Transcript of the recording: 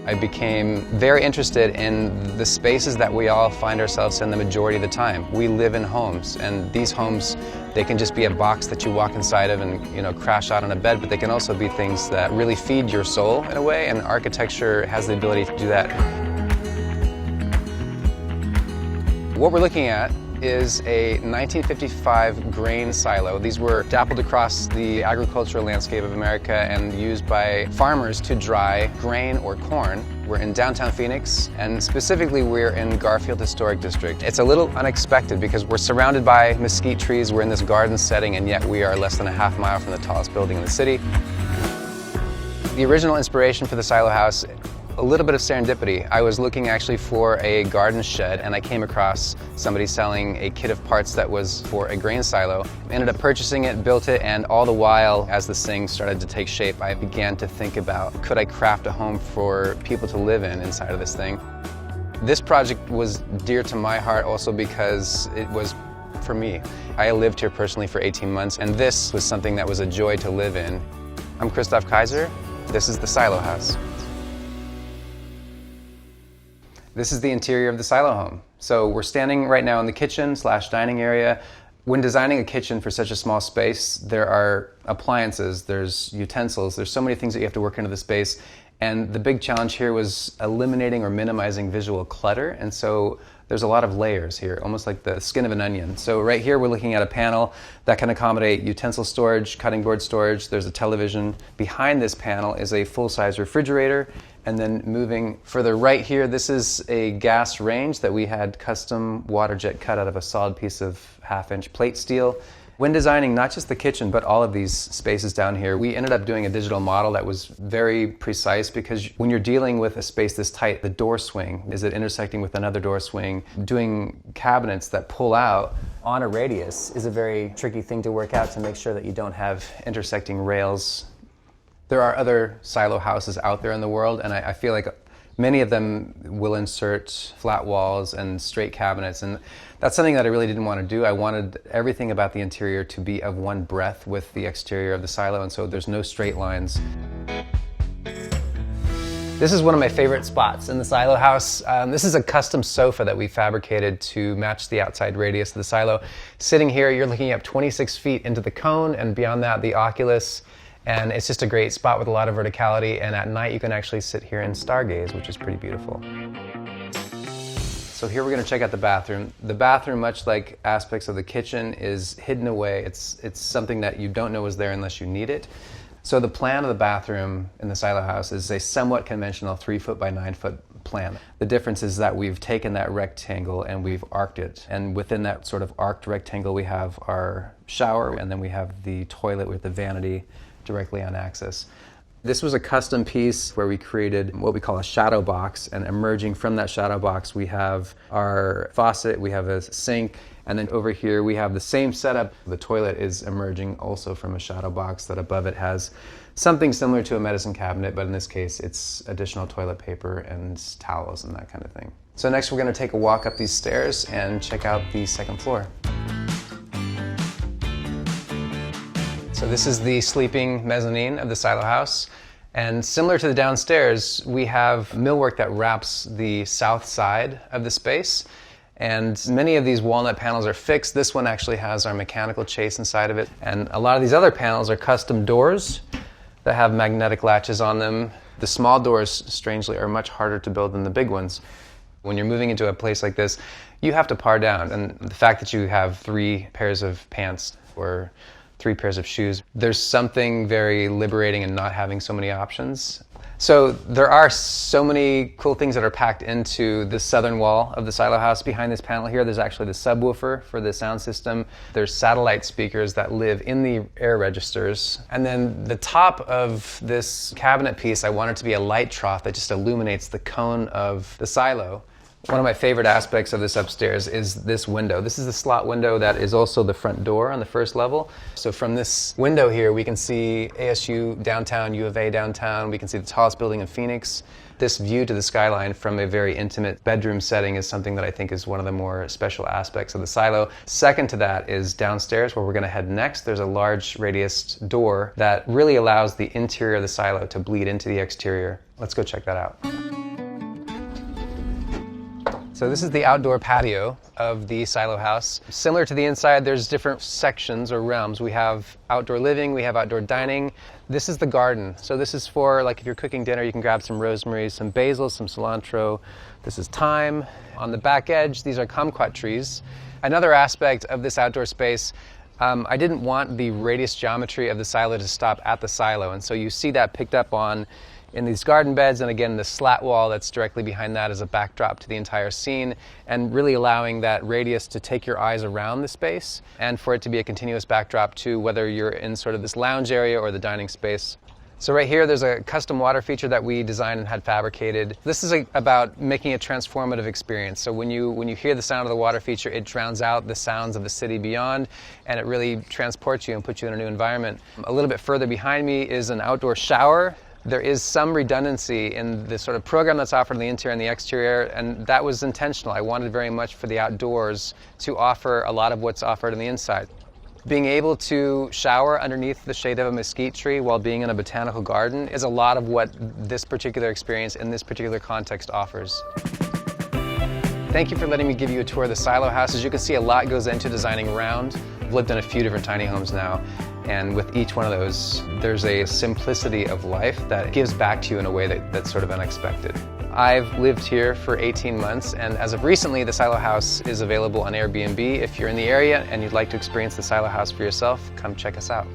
I became very interested in the spaces that we all find ourselves in the majority of the time. We live in homes, and these homes, they can just be a box that you walk inside of and crash out on a bed, but they can also be things that really feed your soul in a way, and architecture has the ability to do that. What we're looking at is a 1955 grain silo. These were dappled across the agricultural landscape of America and used by farmers to dry grain or corn. We're in downtown Phoenix, and specifically we're in Garfield Historic District. It's a little unexpected because we're surrounded by mesquite trees, we're in this garden setting, and yet we are less than a half mile from the tallest building in the city. The original inspiration for the silo house, a little bit of serendipity. I was looking actually for a garden shed, and I came across somebody selling a kit of parts that was for a grain silo. I ended up purchasing it, built it, and all the while, as this thing started to take shape, I began to think about, could I craft a home for people to live in inside of this thing? This project was dear to my heart also because it was for me. I lived here personally for 18 months, and this was something that was a joy to live in. I'm Christoph Kaiser. This is the Silo House. This is the interior of the silo home. So we're standing right now in the kitchen/dining area. When designing a kitchen for such a small space, there are appliances, there's utensils, there's so many things that you have to work into the space. And the big challenge here was eliminating or minimizing visual clutter. And so there's a lot of layers here, almost like the skin of an onion. So right here we're looking at a panel that can accommodate utensil storage, cutting board storage. There's a television. Behind this panel is a full-size refrigerator. And then moving further right here, this is a gas range that we had custom water jet cut out of a solid piece of 1/2-inch plate steel. When designing not just the kitchen, but all of these spaces down here, we ended up doing a digital model that was very precise, because when you're dealing with a space this tight, the door swing, is it intersecting with another door swing? Doing cabinets that pull out on a radius is a very tricky thing to work out to make sure that you don't have intersecting rails. There are other silo houses out there in the world, and I feel like many of them will insert flat walls and straight cabinets, and that's something that I really didn't want to do. I wanted everything about the interior to be of one breath with the exterior of the silo, and so there's no straight lines. This is one of my favorite spots in the silo house. This is a custom sofa that we fabricated to match the outside radius of the silo. Sitting here, you're looking up 26 feet into the cone, and beyond that, the oculus. And it's just a great spot with a lot of verticality, and at night you can actually sit here and stargaze, which is pretty beautiful. So here we're going to check out the bathroom. The bathroom, much like aspects of the kitchen, is hidden away. It's something that you don't know is there unless you need it. So the plan of the bathroom in the silo house is a somewhat conventional 3-foot by 9-foot plan. The difference is that we've taken that rectangle and we've arced it. And within that sort of arced rectangle, we have our shower, and then we have the toilet with the vanity directly on axis. This was a custom piece where we created what we call a shadow box, and emerging from that shadow box we have our faucet, we have a sink, and then over here we have the same setup. The toilet is emerging also from a shadow box that above it has something similar to a medicine cabinet, but in this case it's additional toilet paper and towels and that kind of thing. So next we're going to take a walk up these stairs and check out the second floor. So this is the sleeping mezzanine of the silo house. And similar to the downstairs, we have millwork that wraps the south side of the space. And many of these walnut panels are fixed. This one actually has our mechanical chase inside of it. And a lot of these other panels are custom doors that have magnetic latches on them. The small doors, strangely, are much harder to build than the big ones. When you're moving into a place like this, you have to par down. And the fact that you have 3 pairs of pants or 3 pairs of shoes, there's something very liberating in not having so many options. So there are so many cool things that are packed into the southern wall of the silo house. Behind this panel here, there's actually the subwoofer for the sound system. There's satellite speakers that live in the air registers. And then the top of this cabinet piece, I want it to be a light trough that just illuminates the cone of the silo. One of my favorite aspects of this upstairs is this window. This is the slot window that is also the front door on the first level. So from this window here, we can see ASU downtown, U of A downtown. We can see the tallest building in Phoenix. This view to the skyline from a very intimate bedroom setting is something that I think is one of the more special aspects of the silo. Second to that is downstairs, where we're going to head next. There's a large radius door that really allows the interior of the silo to bleed into the exterior. Let's go check that out. So this is the outdoor patio of the silo house. Similar to the inside, there's different sections or realms. We have outdoor living, we have outdoor dining. This is the garden. So this is for, like, if you're cooking dinner, you can grab some rosemary, some basil, some cilantro. This is thyme. On the back edge, these are kumquat trees. Another aspect of this outdoor space, I didn't want the radius geometry of the silo to stop at the silo, and so you see that picked up on in these garden beds, and again the slat wall that's directly behind that is a backdrop to the entire scene, and really allowing that radius to take your eyes around the space and for it to be a continuous backdrop to whether you're in sort of this lounge area or the dining space. So right here there's a custom water feature that we designed and had fabricated. This is about making a transformative experience. So when you hear the sound of the water feature, it drowns out the sounds of the city beyond, and it really transports you and puts you in a new environment. A little bit further behind me is an outdoor shower. There is some redundancy in the sort of program that's offered in the interior and the exterior, and that was intentional. I wanted very much for the outdoors to offer a lot of what's offered in the inside. Being able to shower underneath the shade of a mesquite tree while being in a botanical garden is a lot of what this particular experience in this particular context offers. Thank you for letting me give you a tour of the silo house. As you can see, a lot goes into designing round. I've lived in a few different tiny homes now, and with each one of those, there's a simplicity of life that gives back to you in a way that's sort of unexpected. I've lived here for 18 months, and as of recently, the silo house is available on Airbnb. If you're in the area and you'd like to experience the silo house for yourself, come check us out.